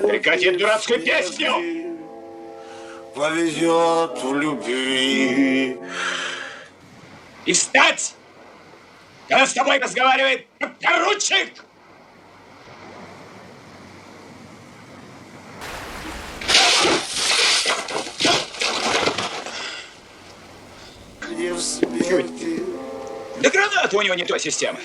Прекрати дурацкую песню! Повезет в любви. И встать! Когда с тобой разговаривает поручик! Где в смерти? Да граната у него не той системы.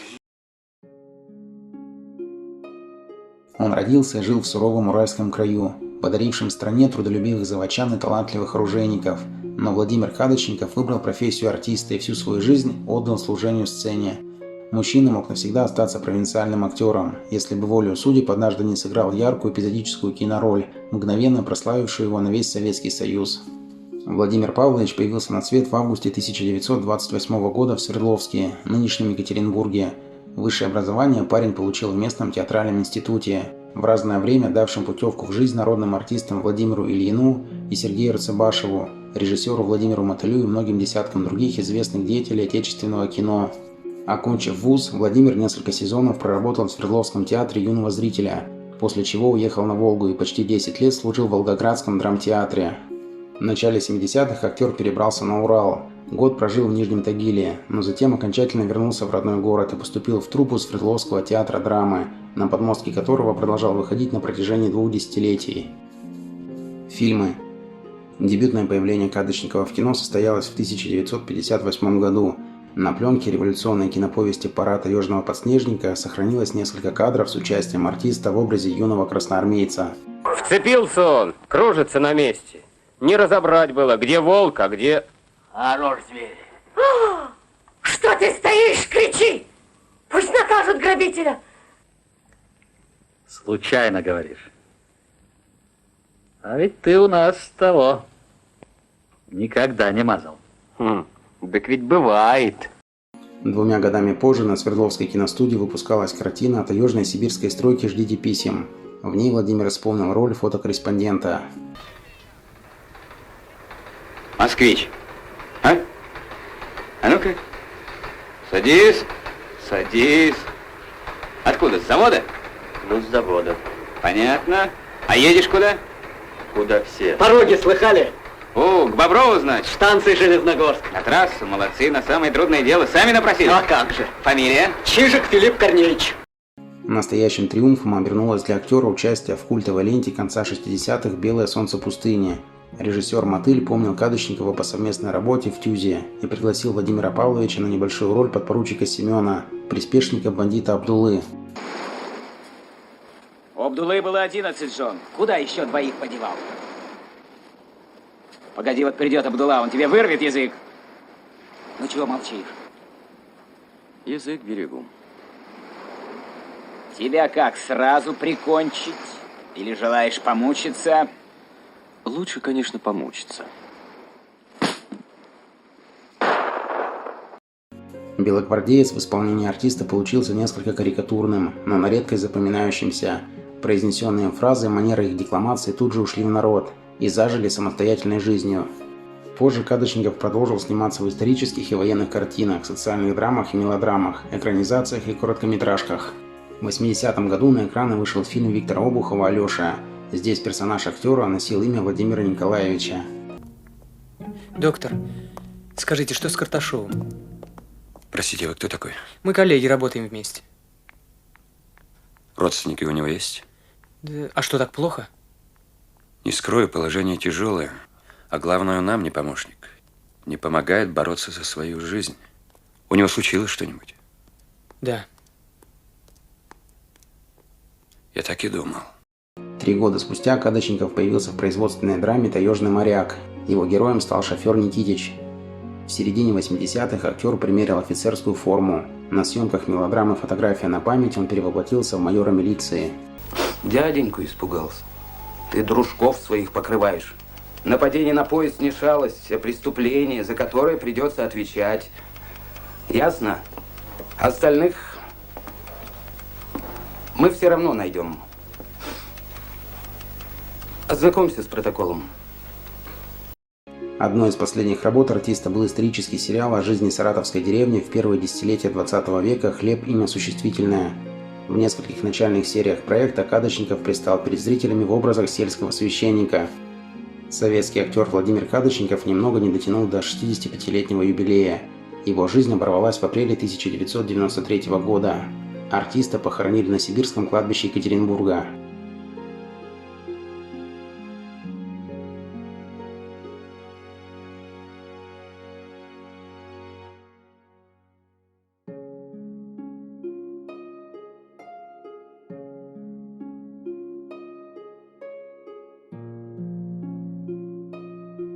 Он родился и жил в суровом уральском краю, подарившем стране трудолюбивых заводчан и талантливых оружейников. Но Владимир Кадочников выбрал профессию артиста и всю свою жизнь отдал служению сцене. Мужчина мог навсегда остаться провинциальным актером, если бы волею судеб однажды не сыграл яркую эпизодическую кинороль, мгновенно прославившую его на весь Советский Союз. Владимир Павлович появился на свет в августе 1928 года в Свердловске, нынешнем Екатеринбурге. Высшее образование парень получил в местном театральном институте, в разное время давшем путевку в жизнь народным артистам Владимиру Ильину и Сергею Рацебашеву, режиссеру Владимиру Мотылю и многим десяткам других известных деятелей отечественного кино. Окончив вуз, Владимир несколько сезонов проработал в Свердловском театре юного зрителя, после чего уехал на Волгу и почти 10 лет служил в Волгоградском драмтеатре. В начале 70-х актер перебрался на Урал. Год прожил в Нижнем Тагиле, но затем окончательно вернулся в родной город и поступил в труппу Свердловского театра драмы, на подмостке которого продолжал выходить на протяжении 2 десятилетий. Фильмы. Дебютное появление Кадочникова в кино состоялось в 1958 году. На пленке революционной киноповести «Парад таежного подснежника» сохранилось несколько кадров с участием артиста в образе юного красноармейца. Вцепился он, кружится на месте. Не разобрать было, где волк, а где... Хорош, зверь. Что ты стоишь? Кричи! Пусть накажут грабителя. Случайно говоришь. А ведь ты у нас того никогда не мазал. Так ведь бывает. 2 годами позже на Свердловской киностудии выпускалась картина о таежной сибирской стройке «Ждите писем». В ней Владимир исполнил роль фотокорреспондента. Москвич. А? А ну-ка. Садись. Садись. Откуда? С завода? Ну, с завода. Понятно. А едешь куда? Куда все? Пороги слыхали? О, к Боброву, значит. Станция Железногорск. На трассу, молодцы, на самое трудное дело. Сами напросились? А как же? Фамилия? Чижик Филипп Корнеевич. Настоящим триумфом обернулось для актера участие в культовой ленте конца 60-х «Белое солнце пустыни». Режиссер Мотыль помнил Кадочникова по совместной работе в «Тюзе» и пригласил Владимира Павловича на небольшую роль подпоручика Семена, приспешника бандита Абдуллы. У Абдуллы было 11 жен. Куда еще 2 подевал? Погоди, вот придет Абдулла, он тебе вырвет язык. Ну чего молчишь? Язык берегу. Тебя как, сразу прикончить? Или желаешь помучиться? Лучше, конечно, помучиться. Белогвардеец в исполнении артиста получился несколько карикатурным, но на редкость запоминающимся. Произнесенные фразы и манера их декламации тут же ушли в народ и зажили самостоятельной жизнью. Позже Кадочников продолжил сниматься в исторических и военных картинах, социальных драмах и мелодрамах, экранизациях и короткометражках. В 80-м году на экраны вышел фильм Виктора Обухова «Алеша». Здесь персонаж актера носил имя Владимира Николаевича. Доктор, скажите, что с Карташовым? Простите, вы кто такой? Мы коллеги, работаем вместе. Родственники у него есть? Да, а что, так плохо? Не скрою, положение тяжелое. А главное, он нам не помощник. Не помогает бороться за свою жизнь. У него случилось что-нибудь? Да. Я так и думал. 3 года спустя Кадочников появился в производственной драме «Таежный моряк». Его героем стал шофер Никитич. В середине 80-х актер примерил офицерскую форму. На съемках мелодрамы «Фотография на память» он перевоплотился в майора милиции. Дяденьку испугался. Ты дружков своих покрываешь. Нападение на поезд не шалость, а преступление, за которое придется отвечать. Ясно? Остальных мы все равно найдем. Ознакомься с протоколом. Одной из последних работ артиста был исторический сериал о жизни саратовской деревни в первые десятилетия 20 века «Хлеб. Имя существительное». В нескольких начальных сериях проекта Кадочников предстал перед зрителями в образах сельского священника. Советский актер Владимир Кадочников немного не дотянул до 65-летнего юбилея. Его жизнь оборвалась в апреле 1993 года. Артиста похоронили на Сибирском кладбище Екатеринбурга.